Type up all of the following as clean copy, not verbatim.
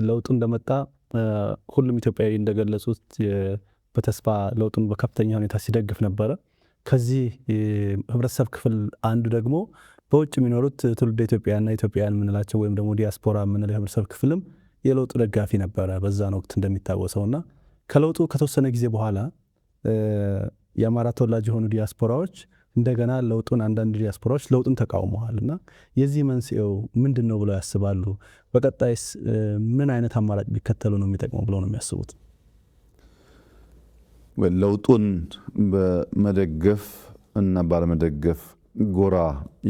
ለውጡ እንደመጣ ሁሉም ኢትዮጵያዊ እንደገለጹት በተስፋ ለውጡን በከፍተኛ ሁኔታ ሲደግፍ ነበረ። ከዚህ ህብረተሰብ ክፍል አንዱ ደግሞ በውጭ የሚኖሩት ትውልደ ኢትዮጵያውያንና ኢትዮጵያውያን የምንላቸው ወይም ደግሞ ዲያስፖራ የምንለው የህብረተሰብ ክፍልም የለውጡ ደጋፊ ነበረ በዛን ወቅት እንደሚታወሰውና ከለውጡ ከተወሰነ ጊዜ በኋላ የአማራ ተወላጅ የሆኑ ዲያስፖራዎች እንደገና ለውጡን አንዳንድ ዲያስፖራዎች ለውጡን ተቃውመዋል እና የዚህ መንስኤው ምንድን ነው ብለው ያስባሉ? በቀጣይስ ምን አይነት አማራጭ ቢከተሉ ነው የሚጠቅመው ብለው ነው የሚያስቡት? ለውጡን በመደገፍ እና ባለመደገፍ ጎራ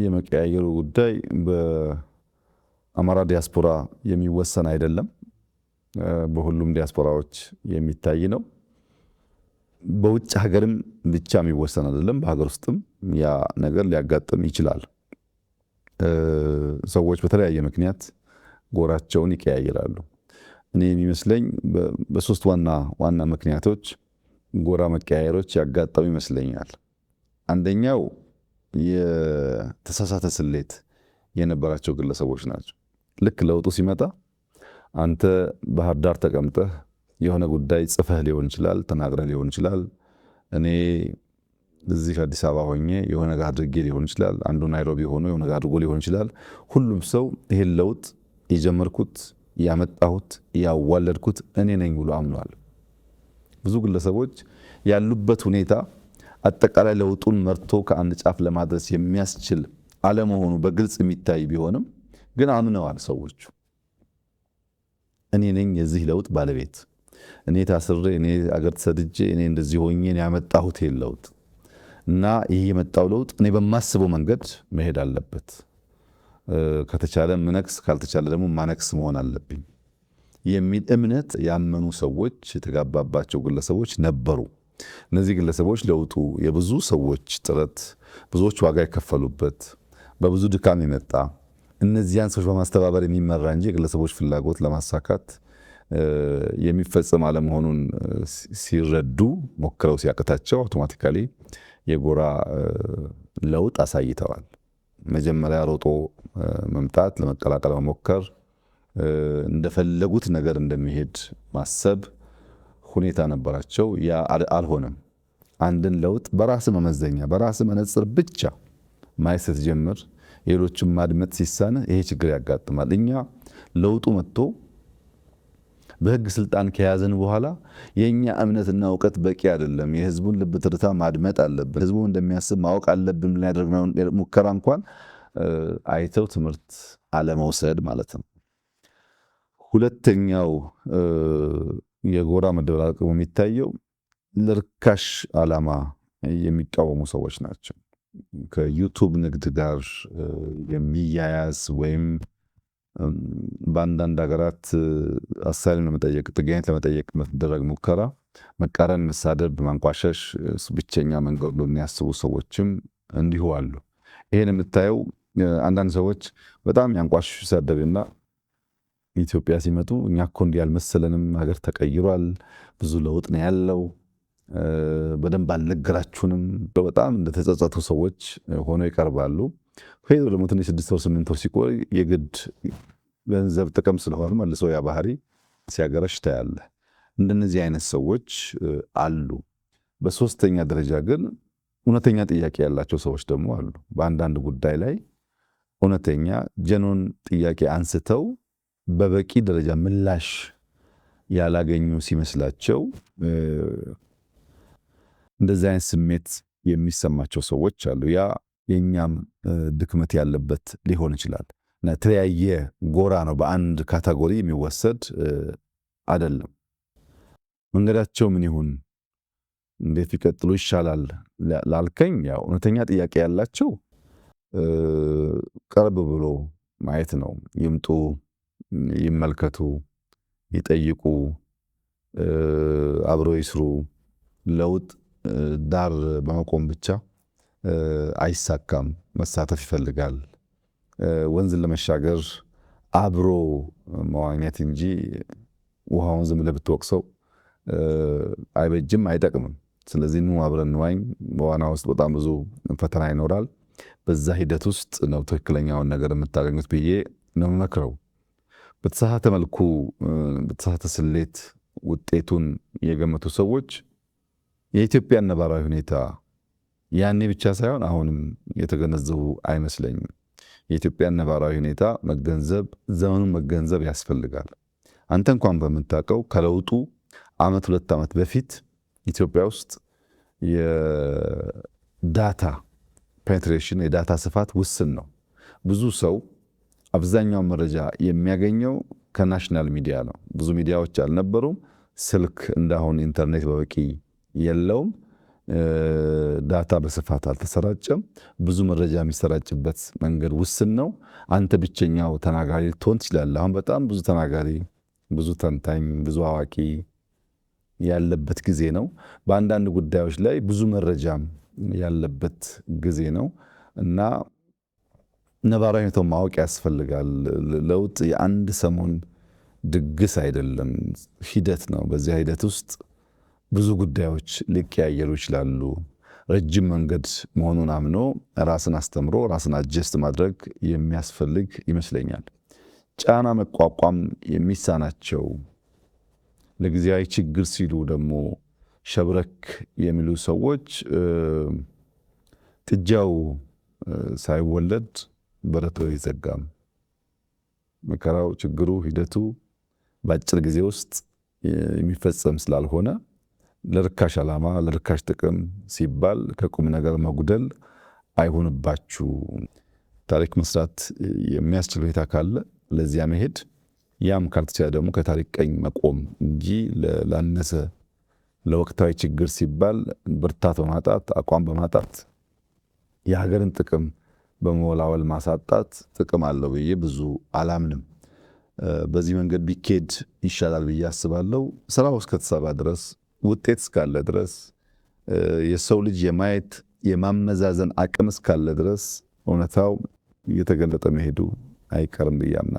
የመቀያየሩ ጉዳይ በአማራ ዲያስፖራ የሚወሰን አይደለም። በሁሉም ዲያስፖራዎች የሚታይ ነው። በውጭ ሀገርም ብቻ የሚወሰን አይደለም። በሀገር ውስጥም ያ ነገር ሊያጋጥም ይችላል። ሰዎች በተለያየ ምክንያት ጎራቸውን ይቀያየራሉ። እኔ የሚመስለኝ በሶስት ዋና ምክንያቶች ጎራ መቀያየሮች ያጋጠሙ ይመስለኛል። አንደኛው የተሳሳተ ስሌት የነበራቸው ግለሰቦች ናቸው። ልክ ለውጡ ሲመጣ አንተ ባህር ዳር ተቀምጠህ የሆነ ጉዳይ ጽፈህ ሊሆን ይችላል፣ ተናግረህ ሊሆን ይችላል። እኔ እዚህ አዲስ አበባ ሆኜ የሆነ ነገር አድርጌ ሊሆን ይችላል። አንዱ ናይሮቢ ሆኖ የሆነ ነገር አድርጎ ሊሆን ይችላል። ሁሉም ሰው ይሄን ለውጥ የጀመርኩት ያመጣሁት ያዋለድኩት እኔ ነኝ ብሎ አምኗል። ብዙ ግለሰቦች ያሉበት ሁኔታ አጠቃላይ ለውጡን መርቶ ከአንድ ጫፍ ለማድረስ የሚያስችል አለመሆኑ በግልጽ የሚታይ ቢሆንም ግን አምነዋል። ሰዎቹ እኔ ነኝ የዚህ ለውጥ ባለቤት፣ እኔ ታስሬ፣ እኔ አገር ተሰድጄ፣ እኔ እንደዚህ ሆኜ ያመጣሁት ይሄን ለውጥ እና ይሄ የመጣው ለውጥ እኔ በማስበው መንገድ መሄድ አለበት። ከተቻለ ምነክስ፣ ካልተቻለ ደግሞ ማነክስ መሆን አለብኝ የሚል እምነት ያመኑ ሰዎች የተጋባባቸው ግለሰቦች ነበሩ። እነዚህ ግለሰቦች ለውጡ የብዙ ሰዎች ጥረት፣ ብዙዎች ዋጋ የከፈሉበት፣ በብዙ ድካም የመጣ እነዚያን ሰዎች በማስተባበር የሚመራ እንጂ የግለሰቦች ፍላጎት ለማሳካት የሚፈጸም አለመሆኑን ሲረዱ ሞክረው ሲያቅታቸው አውቶማቲካሊ የጎራ ለውጥ አሳይተዋል። መጀመሪያ ሮጦ መምጣት፣ ለመቀላቀል መሞከር፣ እንደፈለጉት ነገር እንደሚሄድ ማሰብ ሁኔታ ነበራቸው። ያ አልሆነም። አንድን ለውጥ በራስ መመዘኛ በራስ መነጽር ብቻ ማየት ስትጀምር የሌሎችን ማድመጥ ሲሳነ ይሄ ችግር ያጋጥማል። እኛ ለውጡ መጥቶ በህግ ስልጣን ከያዘን በኋላ የኛ እምነትና እውቀት በቂ አይደለም። የህዝቡን ልብ ትርታ ማድመጥ አለብን። ህዝቡ እንደሚያስብ ማወቅ አለብን። ያደረግነው ሙከራ እንኳን አይተው ትምህርት አለመውሰድ ማለት ነው። ሁለተኛው የጎራ መደበላለቅ የሚታየው ለርካሽ ዓላማ የሚቃወሙ ሰዎች ናቸው። ከዩቱብ ንግድ ጋር የሚያያዝ ወይም በአንዳንድ ሀገራት አሳይለም ለመጠየቅ ጥገኝነት ለመጠየቅ መደረግ ሙከራ መቃረን፣ መሳደብ፣ ማንቋሸሽ ብቸኛ መንገድ ብሎ የሚያስቡ ሰዎችም እንዲሁ አሉ። ይሄን የምታየው አንዳንድ ሰዎች በጣም ያንቋሽሹ ሲሳደብና ኢትዮጵያ ሲመጡ እኛ እኮ እንዲህ ያልመሰለንም ሀገር ተቀይሯል፣ ብዙ ለውጥ ነው ያለው፣ በደንብ አልነገራችሁንም፣ በጣም እንደተጸጸቱ ሰዎች ሆነው ይቀርባሉ። ሄዶ ደግሞ ትንሽ 6 ወር 8 ወር ሲቆይ የግድ ገንዘብ ጥቅም ስለሆነ መልሶ ያ ባህሪ ሲያገረሽ ታያለህ። እንደነዚህ አይነት ሰዎች አሉ። በሶስተኛ ደረጃ ግን እውነተኛ ጥያቄ ያላቸው ሰዎች ደግሞ አሉ። በአንዳንድ ጉዳይ ላይ እውነተኛ ጀኖን ጥያቄ አንስተው በበቂ ደረጃ ምላሽ ያላገኙ ሲመስላቸው እንደዚህ አይነት ስሜት የሚሰማቸው ሰዎች አሉ። ያ የኛም ድክመት ያለበት ሊሆን ይችላል። እና የተለያየ ጎራ ነው፣ በአንድ ካታጎሪ የሚወሰድ አይደለም። መንገዳቸው ምን ይሁን፣ እንዴት ቢቀጥሉ ይሻላል ላልከኝ፣ ያው እውነተኛ ጥያቄ ያላቸው ቀርብ ብሎ ማየት ነው። ይምጡ፣ ይመልከቱ፣ ይጠይቁ፣ አብሮ ይስሩ። ለውጥ ዳር በመቆም ብቻ አይሳካም፣ መሳተፍ ይፈልጋል። ወንዝን ለመሻገር አብሮ መዋኘት እንጂ ውሃውን ዝም ብለህ ብትወቅሰው አይበጅም፣ አይጠቅምም። ስለዚህ ኑ አብረን እንዋኝ። በዋና ውስጥ በጣም ብዙ ፈተና ይኖራል። በዛ ሂደት ውስጥ ነው ትክክለኛውን ነገር የምታገኙት ብዬ ነው መክረው። በተሳሳተ መልኩ በተሳሳተ ስሌት ውጤቱን የገመቱ ሰዎች የኢትዮጵያን ነባራዊ ሁኔታ ያኔ ብቻ ሳይሆን አሁንም የተገነዘቡ አይመስለኝም። የኢትዮጵያን ነባራዊ ሁኔታ መገንዘብ ዘመኑን መገንዘብ ያስፈልጋል። አንተ እንኳን በምታውቀው ከለውጡ ዓመት 2 ዓመት በፊት ኢትዮጵያ ውስጥ የዳታ ፔኔትሬሽን የዳታ ስፋት ውስን ነው። ብዙ ሰው አብዛኛው መረጃ የሚያገኘው ከናሽናል ሚዲያ ነው። ብዙ ሚዲያዎች አልነበሩም። ስልክ እንዳሁን ኢንተርኔት በበቂ የለውም። ዳታ በስፋት አልተሰራጨም። ብዙ መረጃ የሚሰራጭበት መንገድ ውስን ነው። አንተ ብቸኛው ተናጋሪ ልትሆን ትችላለህ። አሁን በጣም ብዙ ተናጋሪ፣ ብዙ ተንታኝ፣ ብዙ አዋቂ ያለበት ጊዜ ነው። በአንዳንድ ጉዳዮች ላይ ብዙ መረጃም ያለበት ጊዜ ነው እና ነባራዊ ሁኔታውን ማወቅ ያስፈልጋል። ለውጥ የአንድ ሰሞን ድግስ አይደለም፣ ሂደት ነው። በዚያ ሂደት ውስጥ ብዙ ጉዳዮች ሊቀያየሩ ይችላሉ። ረጅም መንገድ መሆኑን አምኖ ራስን አስተምሮ ራስን አጀስት ማድረግ የሚያስፈልግ ይመስለኛል። ጫና መቋቋም የሚሳናቸው ለጊዜያዊ ችግር ሲሉ ደግሞ ሸብረክ የሚሉ ሰዎች ጥጃው ሳይወለድ በረቶ አይዘጋም። መከራው፣ ችግሩ፣ ሂደቱ በአጭር ጊዜ ውስጥ የሚፈጸም ስላልሆነ ለርካሽ ዓላማ ለርካሽ ጥቅም ሲባል ከቁም ነገር መጉደል አይሆንባችሁ። ታሪክ መስራት የሚያስችል ሁኔታ ካለ ለዚያ መሄድ፣ ያም ካልተቻለ ደግሞ ከታሪክ ቀኝ መቆም እንጂ ላነሰ ለወቅታዊ ችግር ሲባል ብርታት በማጣት አቋም በማጣት የሀገርን ጥቅም በመወላወል ማሳጣት ጥቅም አለው ብዬ ብዙ አላምንም። በዚህ መንገድ ቢኬድ ይሻላል ብዬ አስባለሁ። ስራው እስከተሰራ ድረስ ውጤት እስካለ ድረስ የሰው ልጅ የማየት የማመዛዘን አቅም እስካለ ድረስ እውነታው እየተገለጠ መሄዱ አይቀርም ብዬ አምናለሁ።